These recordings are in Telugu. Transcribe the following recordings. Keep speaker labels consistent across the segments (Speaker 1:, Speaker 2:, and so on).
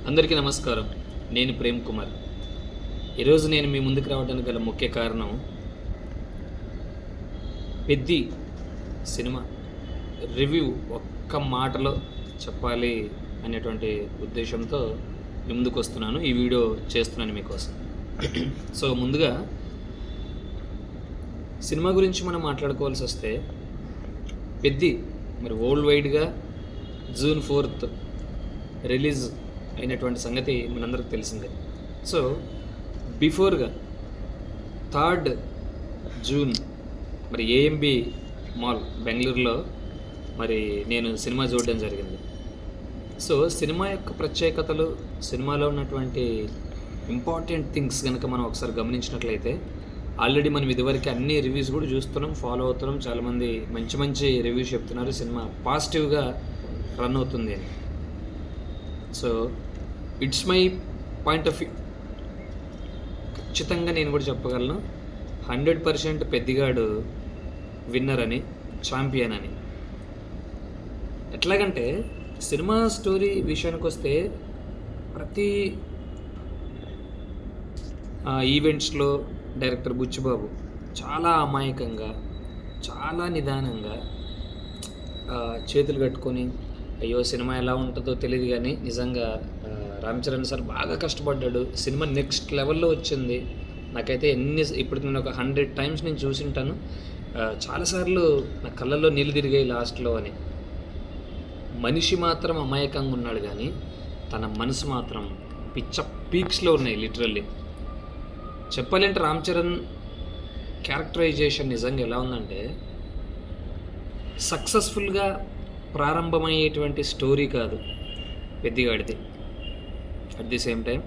Speaker 1: అందరికీ నమస్కారం. నేను ప్రేమ్ కుమార్. ఈరోజు నేను మీ ముందుకు రావడానికి గల ముఖ్య కారణం పెద్ది సినిమా రివ్యూ ఒక్క మాటలో చెప్పాలి అనేటువంటి ఉద్దేశంతో మీ ముందుకు వస్తున్నాను. ఈ వీడియో చేస్తున్నాను మీకోసం. సో ముందుగా సినిమా గురించి మనం మాట్లాడుకోవాల్సి వస్తే పెద్ది మరి వరల్డ్ వైడ్గా జూన్ 4th రిలీజ్ అయినటువంటి సంగతి మనందరికి తెలిసిందే. సో బిఫోర్గా 3rd జూన్ మరి ఏఎంబి మాల్ బెంగళూరులో మరి నేను సినిమా చూడడం జరిగింది. సో సినిమా యొక్క ప్రత్యేకతలు, సినిమాలో ఉన్నటువంటి ఇంపార్టెంట్ థింగ్స్ కనుక మనం ఒకసారి గమనించినట్లయితే ఆల్రెడీ మనం ఇదివరకు అన్ని రివ్యూస్ కూడా చూస్తున్నాం, ఫాలో అవుతున్నాం. చాలామంది మంచి మంచి రివ్యూస్ చెప్తున్నారు సినిమా పాజిటివ్గా రన్ అవుతుంది అని. So it's my point of view. ఖచ్చితంగా నేను కూడా చెప్పగలను 100% పెద్దిగాడు విన్నర్ అని, ఛాంపియన్ అని. ఎట్లాగంటే సినిమా స్టోరీ విషయానికి వస్తే ప్రతి ఈవెంట్స్లో డైరెక్టర్ బుచ్చిబాబు చాలా అమాయకంగా, చాలా నిదానంగా చేతులు కట్టుకొని, అయ్యో సినిమా ఎలా ఉంటుందో తెలియదు కానీ నిజంగా రామ్ చరణ్ సార్ బాగా కష్టపడ్డాడు. సినిమా నెక్స్ట్ లెవెల్లో వచ్చింది. నాకైతే ఇప్పటికి నేను ఒక 100 times నేను చూసింటాను. చాలాసార్లు నా కళ్ళల్లో నీళ్ళు తిరిగాయి లాస్ట్లో అని. మనిషి మాత్రం అమాయకంగా ఉన్నాడు కానీ తన మనసు మాత్రం పిచ్చ పీక్స్లో ఉన్నాయి లిటరల్లీ. చెప్పాలంటే రామ్ చరణ్ క్యారెక్టరైజేషన్ నిజంగా ఎలా ఉందంటే సక్సెస్ఫుల్గా ప్రారంభమయ్యేటువంటి స్టోరీ కాదు పెద్దిగాడిది. At the same time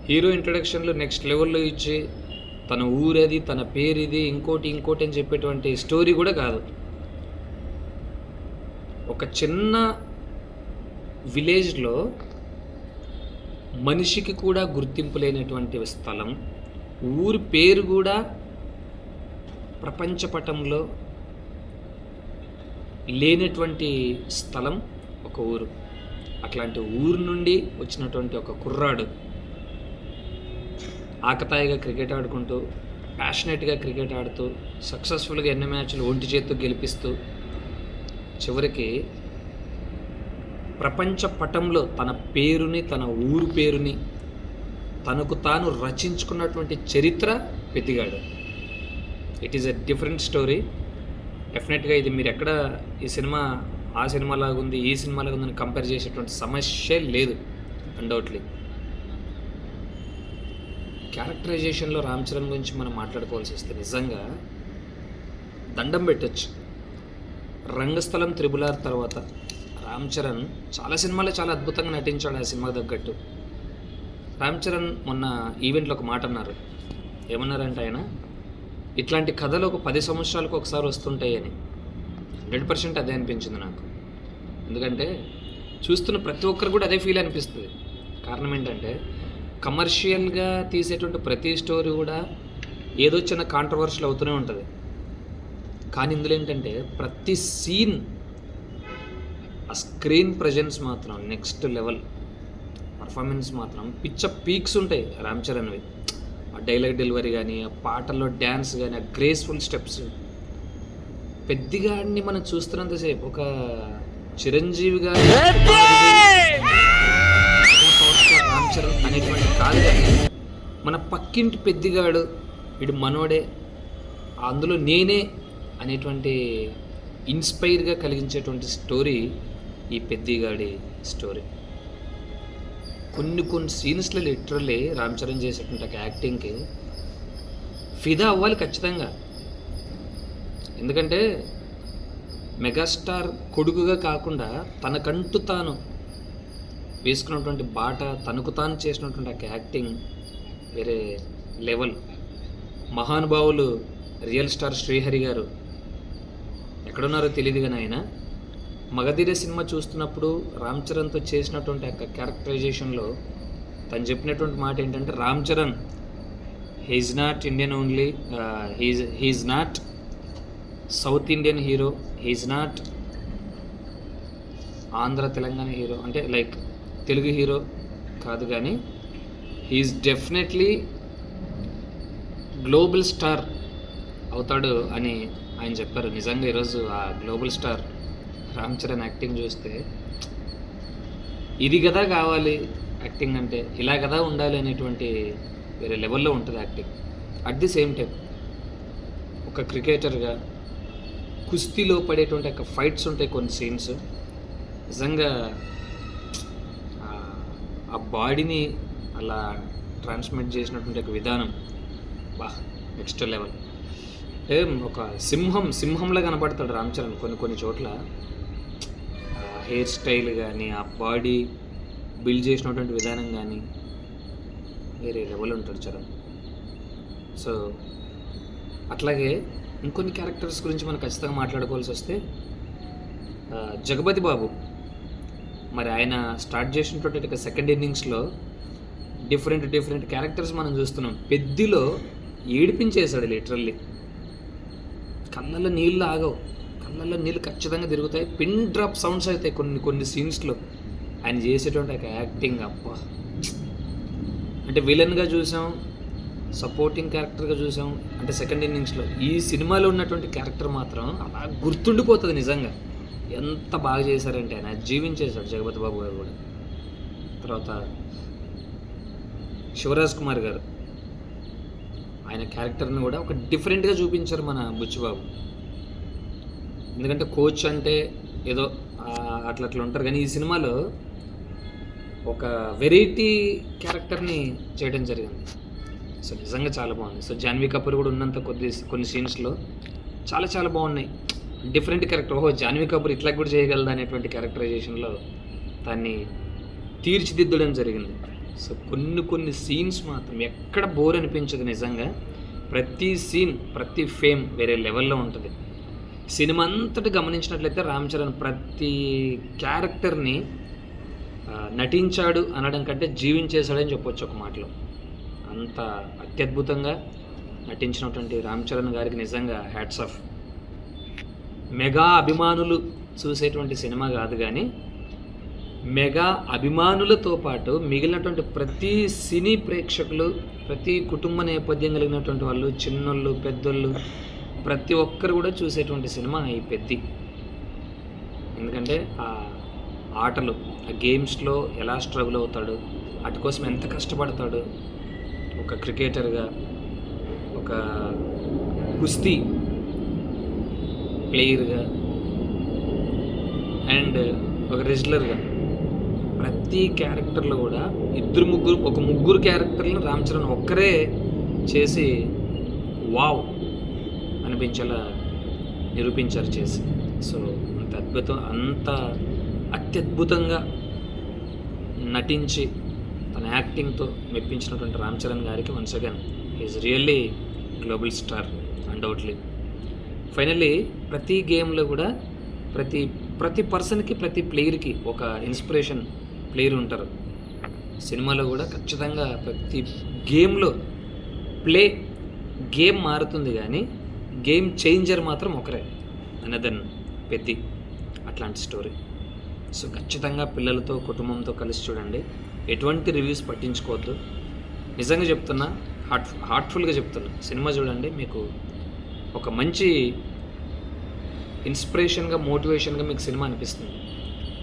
Speaker 1: hero ఇంట్రడక్షన్లో నెక్స్ట్ లెవెల్లో ఇచ్చి తన ఊరది, తన పేరిది, ఇంకోటి అని చెప్పేటువంటి స్టోరీ కూడా కాదు. ఒక చిన్న విలేజ్లో మనిషికి కూడా గుర్తింపు లేనటువంటి స్థలం, ఊరి పేరు కూడా ప్రపంచపటంలో లేనటువంటి స్థలం ఒక ఊరు. అట్లాంటి ఊరు నుండి వచ్చినటువంటి ఒక కుర్రాడు ఆకతాయిగా క్రికెట్ ఆడుకుంటూ, ప్యాషనెట్గా క్రికెట్ ఆడుతూ, సక్సెస్ఫుల్గా ఎన్నో మ్యాచ్లు ఒంటి చేత్తో గెలిపిస్తూ చివరికి ప్రపంచ పటంలో తన పేరుని, తన ఊరు పేరుని తనకు తాను రచించుకున్నటువంటి చరిత్ర పెద్దిగాడు. It is a different story. డెఫినెట్గా ఇది మీరు ఎక్కడ ఈ సినిమా ఆ సినిమాలాగా ఉంది, ఈ సినిమాలాగా ఉందని కంపేర్ చేసేటువంటి సమస్య లేదు. అన్డౌట్లీ క్యారెక్టరైజేషన్లో రామ్ చరణ్ గురించి మనం మాట్లాడుకోవాల్సి వస్తే నిజంగా దండం పెట్టచ్చు. రంగస్థలం త్రిబుల్ తర్వాత రామ్ చరణ్ చాలా సినిమాలో చాలా అద్భుతంగా నటించాడు. ఆ సినిమాకి తగ్గట్టు రామ్ చరణ్ మొన్న ఈవెంట్లో ఒక మాట అన్నారు. ఏమన్నారంటే ఆయన, ఇట్లాంటి కథలు ఒక 10 సంవత్సరాలకు ఒకసారి వస్తుంటాయి అని. 100% అదే అనిపించింది నాకు. ఎందుకంటే చూస్తున్న ప్రతి ఒక్కరు కూడా అదే ఫీల్ అనిపిస్తుంది. కారణం ఏంటంటే కమర్షియల్గా తీసేటువంటి ప్రతి స్టోరీ కూడా ఏదో చిన్న కాంట్రవర్షియల్ అవుతూనే ఉంటుంది. కానీ ఇందులో ఏంటంటే ప్రతి సీన్ ఆ స్క్రీన్ ప్రజెన్స్ మాత్రం నెక్స్ట్ లెవెల్, పర్ఫార్మెన్స్ మాత్రం పిచ్చ పీక్స్ ఉంటాయి రామ్ చరణ్వి. ఆ డైలాగ్ డెలివరీ కానీ, ఆ పాటల్లో డ్యాన్స్ కానీ, ఆ గ్రేస్ఫుల్ స్టెప్స్. పెద్దిగాడిని మనం చూస్తున్నంతసేపు ఒక చిరంజీవి గారి రామ్ చరణ్ అనేటువంటి కాదు కానీ మన పక్కింటి పెద్దిగాడు, వీడు మనోడే, అందులో నేనే అనేటువంటి ఇన్స్పైర్గా కలిగించేటువంటి స్టోరీ ఈ పెద్దిగాడి స్టోరీ. కొన్ని సీన్స్లో లిటరల్లీ రామ్ చరణ్ చేసేటువంటి ఒక యాక్టింగ్కి ఫిదా అవ్వాలి ఖచ్చితంగా. ఎందుకంటే మెగాస్టార్ కొడుకుగా కాకుండా తనకంటూ తాను వేసుకున్నటువంటి బాట, తనకు తాను చేసినటువంటి ఒక యాక్టింగ్ వేరే లెవెల్. మహానుభావులు రియల్ స్టార్ శ్రీహరి గారు ఎక్కడున్నారో తెలియదు కానీ ఆయన మగధీర సినిమా చూస్తున్నప్పుడు రామ్ చరణ్తో చేసినటువంటి యొక్క క్యారెక్టరైజేషన్లో తను చెప్పినటువంటి మాట ఏంటంటే, Ram Charan he's not Indian only, he's not South Indian hero, he's not Andhra Telangana hero, అంటే లైక్ తెలుగు హీరో, కాదు కానీ హీఈస్ డెఫినెట్లీ గ్లోబల్ స్టార్ అవుతాడు అని ఆయన చెప్పారు. నిజంగా ఈరోజు ఆ global star Ram Charan acting చూస్తే ఇది కదా కావాలి యాక్టింగ్ అంటే, ఇలా కదా ఉండాలి అనేటువంటి వేరే లెవెల్లో ఉంటుంది acting. At the same time ఒక క్రికెటర్గా కుస్తీలో పడేటువంటి ఒక ఫైట్స్ ఉంటాయి కొన్ని సీన్స్, నిజంగా ఆ బాడీని అలా ట్రాన్స్మిట్ చేసినటువంటి ఒక విధానం నెక్స్ట్ లెవెల్. అంటే ఒక సింహంలా కనపడతాడు రామ్ చరణ్ కొన్ని చోట్ల. హెయిర్ స్టైల్ కానీ, ఆ బాడీ బిల్డ్ చేసినటువంటి విధానం కానీ వేరే లెవెల్ ఉంటాడు చరణ్. సో అట్లాగే ఇంకొన్ని క్యారెక్టర్స్ గురించి మనం ఖచ్చితంగా మాట్లాడుకోవాల్సి వస్తే జగపతి బాబు, మరి ఆయన స్టార్ట్ చేసినటువంటి ఒక సెకండ్ ఇన్నింగ్స్లో డిఫరెంట్ క్యారెక్టర్స్ మనం చూస్తున్నాం. పెద్దిలో ఏడిపించేశాడు లిటరల్లీ. కళ్ళల్లో నీళ్ళు ఆగవు, కళ్ళల్లో నీళ్ళు ఖచ్చితంగా తిరుగుతాయి, పిన్ డ్రాప్ సౌండ్స్ అవుతాయి కొన్ని సీన్స్లో. ఆయన చేసేటువంటి ఒక యాక్టింగ్ అబ్బా, అంటే విలన్గా చూసాం, సపోర్టింగ్ క్యారెక్టర్గా చూసాం, అంటే సెకండ్ ఇన్నింగ్స్లో. ఈ సినిమాలో ఉన్నటువంటి క్యారెక్టర్ మాత్రం అలా గుర్తుండిపోతుంది నిజంగా. ఎంత బాగా చేశారంటే ఆయన జీవించేశాడు జగపతి బాబు గారు కూడా. తర్వాత శివరాజ్ కుమార్ గారు, ఆయన క్యారెక్టర్ని కూడా ఒక డిఫరెంట్గా చూపించారు మన బుచ్చిబాబు. ఎందుకంటే కోచ్ అంటే ఏదో అట్లా ఉంటారు, కానీ ఈ సినిమాలో ఒక వెరైటీ క్యారెక్టర్ని చేయడం జరిగింది. సో నిజంగా చాలా బాగుంది. సో జాన్వీ కపూర్ కూడా ఉన్నంత కొన్ని సీన్స్లో చాలా బాగున్నాయి. డిఫరెంట్ క్యారెక్టర్, జాన్వీ కపూర్ ఇట్లా కూడా చేయగలదా అనేటువంటి క్యారెక్టరైజేషన్లో దాన్ని తీర్చిదిద్దడం జరిగింది. సో కొన్ని సీన్స్ మాత్రం ఎక్కడ బోర్ అనిపించదు నిజంగా. ప్రతి సీన్, ప్రతి ఫేమ్ వేరే లెవెల్లో ఉంటుంది. సినిమా అంతటి గమనించినట్లయితే రామ్ చరణ్ ప్రతి క్యారెక్టర్ని నటించాడు అనడం కంటే జీవించేశాడని చెప్పొచ్చు ఒక మాటలో. అంత అత్యద్భుతంగా నటించినటువంటి రామ్ చరణ్ గారికి నిజంగా హ్యాట్స్ ఆఫ్. మెగా అభిమానులు చూసేటువంటి సినిమా కాదు కానీ మెగా అభిమానులతో పాటు మిగిలినటువంటి ప్రతి సినీ ప్రేక్షకులు, ప్రతి కుటుంబ నేపథ్యం కలిగినటువంటి వాళ్ళు, చిన్నోళ్ళు పెద్దోళ్ళు ప్రతి ఒక్కరు కూడా చూసేటువంటి సినిమా ఈ పెద్ది. ఎందుకంటే ఆ ఆటలు, ఆ గేమ్స్లో ఎలా స్ట్రగుల్ అవుతాడు, వాటి కోసం ఎంత కష్టపడతాడు, ఒక క్రికెటర్గా, ఒక కుస్తీ ప్లేయర్గా అండ్ ఒక రెజ్లర్గా ప్రతి క్యారెక్టర్లో కూడా ఒక ముగ్గురు క్యారెక్టర్లను రామ్ చరణ్ ఒక్కరే చేసి వావ్ అనిపించేలా నిరూపించారు చేసి. సో అంత అత్యద్భుతంగా నటించి తన యాక్టింగ్తో మెప్పించినటువంటి రామ్ చరణ్ గారికి once again is really global star అన్డౌట్లీ. Finally ప్రతి గేమ్లో కూడా ప్రతి పర్సన్కి, ప్రతి ప్లేయర్కి ఒక ఇన్స్పిరేషన్ ప్లేయర్ ఉంటారు. సినిమాలో కూడా ఖచ్చితంగా ప్రతి గేమ్లో గేమ్ మారుతుంది కానీ గేమ్ చేంజర్ మాత్రం ఒకరే, అనదన్ పెద్ది. అట్లాంటి స్టోరీ. సో ఖచ్చితంగా పిల్లలతో, కుటుంబంతో కలిసి చూడండి. ఎటువంటి రివ్యూస్ పట్టించుకోవద్దు. నిజంగా చెప్తున్నా, హార్ట్ఫుల్గా చెప్తున్నా, సినిమా చూడండి. మీకు ఒక మంచి ఇన్స్పిరేషన్గా, మోటివేషన్గా మీకు సినిమా అనిపిస్తుంది.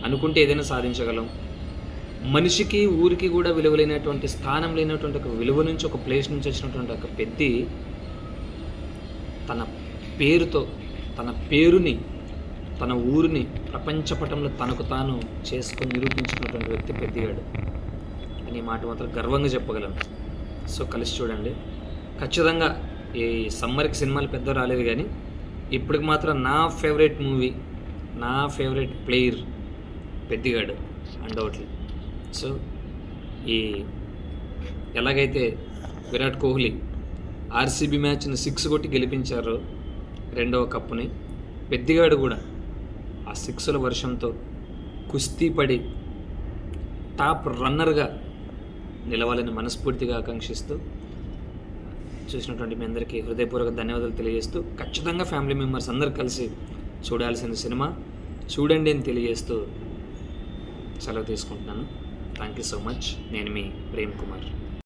Speaker 1: అనుకుంటే ఏదైనా సాధించగలం. మనిషికి, ఊరికి కూడా విలువ లేనటువంటి, స్థానం లేనటువంటి ఒక విలువ నుంచి, ఒక ప్లేస్ నుంచి వచ్చినటువంటి ఒక పెద్ది తన పేరుతో, తన పేరుని, తన ఊరిని ప్రపంచపటంలో తనకు తాను చేసుకొని నిరూపించుకున్నటువంటి వ్యక్తి పెద్దిగాడు అని మాట మాత్రం గర్వంగా చెప్పగలను. సో కలిసి చూడండి. ఖచ్చితంగా ఈ సమ్మర్కి సినిమాలు పెద్ద రాలేదు కానీ ఇప్పటికి మాత్రం నా ఫేవరెట్ మూవీ, నా ఫేవరెట్ ప్లేయర్ పెద్దిగాడు అన్డౌట్లీ. సో ఎలాగైతే విరాట్ కోహ్లీ ఆర్సీబీ మ్యాచ్ని 6 కొట్టి గెలిపించారో రెండవ కప్పుని, పెద్దిగాడు కూడా ఆ 6ల వర్షంతో కుస్తీ పడి టాప్ రన్నర్గా నిలవాలని మనస్ఫూర్తిగా ఆకాంక్షిస్తూ, చూసినటువంటి మీ అందరికీ హృదయపూర్వక ధన్యవాదాలు తెలియజేస్తూ, ఖచ్చితంగా ఫ్యామిలీ మెంబర్స్ అందరు కలిసి చూడాల్సిన సినిమా చూడండి అని తెలియజేస్తూ సెలవు తీసుకుంటున్నాను. Thank you so much. నేను మీ ప్రేమ్ కుమార్.